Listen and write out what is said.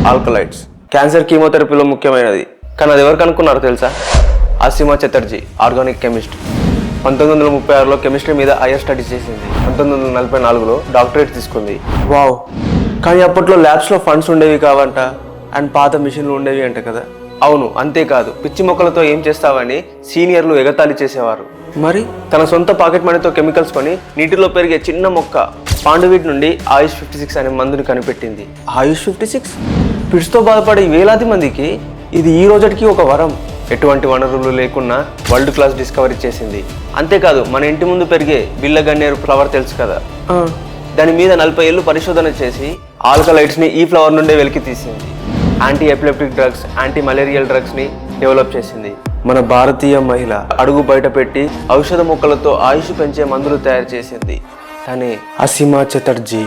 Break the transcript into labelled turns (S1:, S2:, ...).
S1: Alkaloids cancer కీమోథెరపీలో ముఖ్యమైనది. కానీ అది ఎవరు కనుక్కున్నారో తెలుసా? అసీమా చటర్జీ, ఆర్గానిక్ కెమిస్ట్. 1936లో కెమిస్ట్రీ మీద హైయర్ స్టడీస్ చేసింది. 1944లో డాక్టరేట్ తీసుకుంది. వావ్! కానీ అప్పట్లో ల్యాబ్స్లో ఫండ్స్ ఉండేవి కావంట, అండ్ పాత మిషన్లు ఉండేవి అంట కదా. అవును, అంతేకాదు, పిచ్చి మొక్కలతో ఏం చేస్తావని సీనియర్లు ఎగతాళి చేసేవారు. మరి తన సొంత పాకెట్ మనీతో కెమికల్స్ కొని నీటిలో పెరిగే చిన్న మొక్క పాండువీట్ నుండి ఆయుష్ 56 అనే మందుని కనిపెట్టింది. ఆయుష్ 56 పిడ్స్తో బాధపడే వేలాది మందికి ఇది ఈ రోజుకి ఒక వరం. ఎటువంటి వనరులు లేకున్నా వరల్డ్ క్లాస్ డిస్కవరీ చేసింది. అంతేకాదు, మన ఇంటి ముందు పెరిగే బిల్లగన్నేరు ఫ్లవర్ తెలుసు కదా, దాని మీద 40 ఏళ్ళు పరిశోధన చేసి ఆల్కలైడ్స్ని ఈ ఫ్లవర్ నుండే వెలికి తీసింది. Anti epileptic drugs, anti malarial డ్రగ్స్ని డెవలప్ చేసింది. మన భారతీయ మహిళ అడుగు బయట పెట్టి ఔషధ మొక్కలతో ఆయుష్ పెంచే మందులు తయారు చేసింది. తనే అసీమా చటర్జీ.